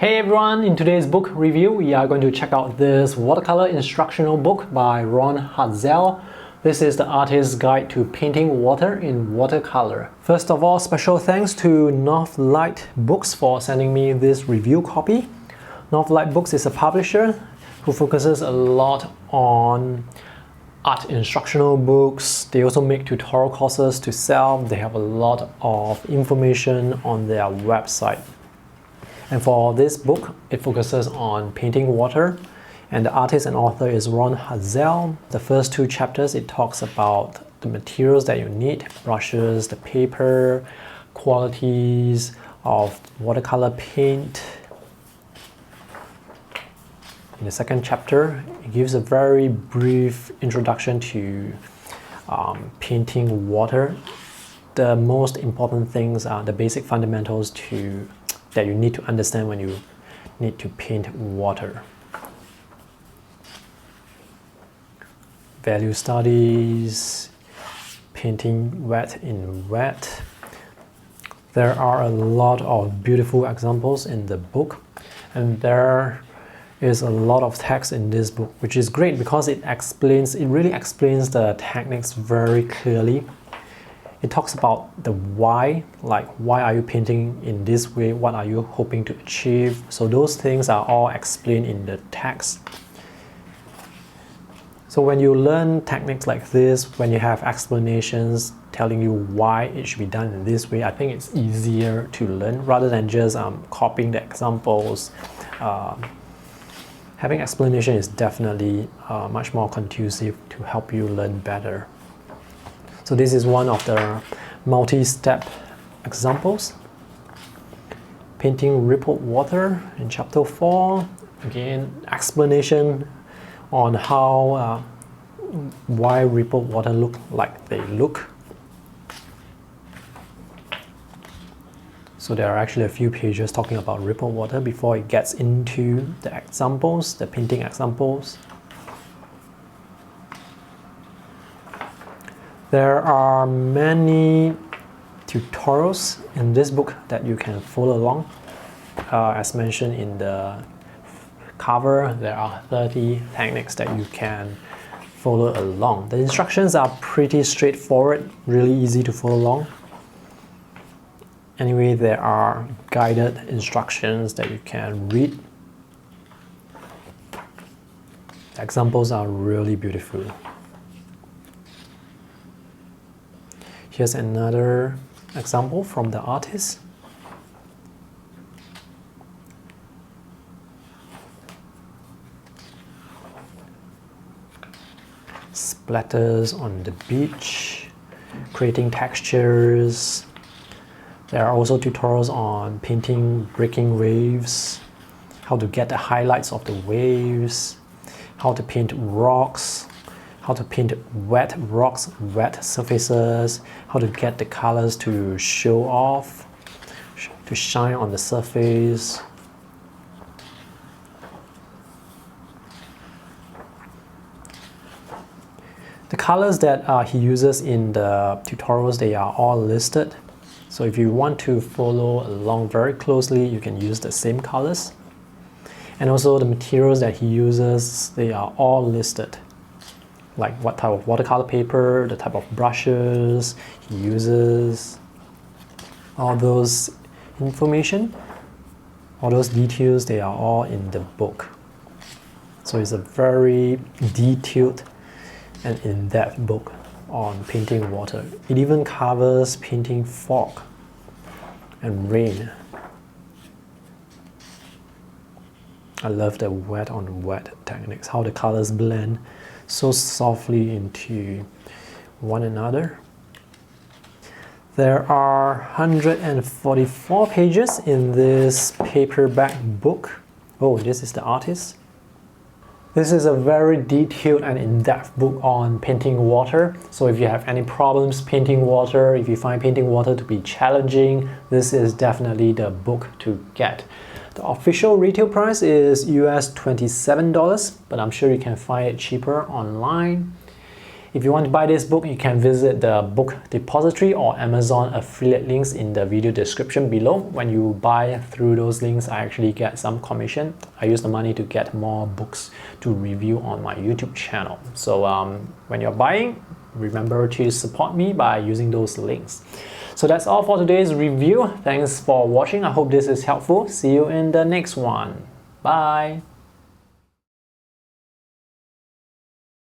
Hey everyone, in today's book review, we are going to check out this watercolor instructional book by Hazell. This is the artist's guide to painting water in watercolor. First of all, special thanks to Northlight Books for sending me this review copy. Northlight Books is a publisher who focuses a lot on art instructional books. They also make tutorial courses to sell. They have a lot of information on their website. And for this book, it focuses on painting water, and the artist and author is Hazell. The first two chapters, it talks about the materials that you need, brushes, the paper, qualities of watercolor paint. In the second chapter, it gives a very brief introduction to painting water. The most important things are the basic fundamentals that you need to understand when you need to paint water. Value studies, painting wet in wet. There are a lot of beautiful examples in the book, and there is a lot of text in this book, which is great because it really explains the techniques very clearly. It talks about the why, like why are you painting in this way, what are you hoping to achieve. So those things are all explained in the text. So when you learn techniques like this, when you have explanations telling you why it should be done in this way, I think it's easier to learn rather than just copying the examples. Having explanation is definitely much more conducive to help you learn better. So this is one of the multi-step examples. Painting rippled water in chapter 4. Again, explanation on how why rippled water look like they look. So there are actually a few pages talking about rippled water before it gets into the examples, the painting examples. There are many tutorials in this book that you can follow along. As mentioned in the cover, there are 30 techniques that you can follow along. The instructions are pretty straightforward, really easy to follow along. Anyway, there are guided instructions that you can read. The examples are really beautiful. Here's another example from the artist. Splatters on the beach, creating textures. There are also tutorials on painting breaking waves, how to get the highlights of the waves, how to paint rocks, how to paint wet rocks, wet surfaces, how to get the colors to show off, to shine on the surface. The colors that he uses in the tutorials, they are all listed. So if you want to follow along very closely, you can use the same colors. And also the materials that he uses, they are all listed. Like what type of watercolor paper, the type of brushes he uses, all those information, all those details, they are all in the book. So it's a very detailed and in-depth book on painting water. It even covers painting fog and rain. I love the wet on wet techniques, how the colors blend so softly into one another. There are 144 pages in this paperback book. Oh, this is the artist. This is a very detailed and in-depth book on painting water. So if you have any problems painting water, if you find painting water to be challenging, this is definitely the book to get. The official retail price is US $27, but I'm sure you can find it cheaper online. If you want to buy this book, you can visit the book depository or Amazon affiliate links in the video description below. When you buy through those links, I actually get some commission. I use the money to get more books to review on my YouTube channel. So when you're buying, remember to support me by using those links. So that's all for today's review. Thanks for watching. I hope this is helpful. See you in the next one. Bye.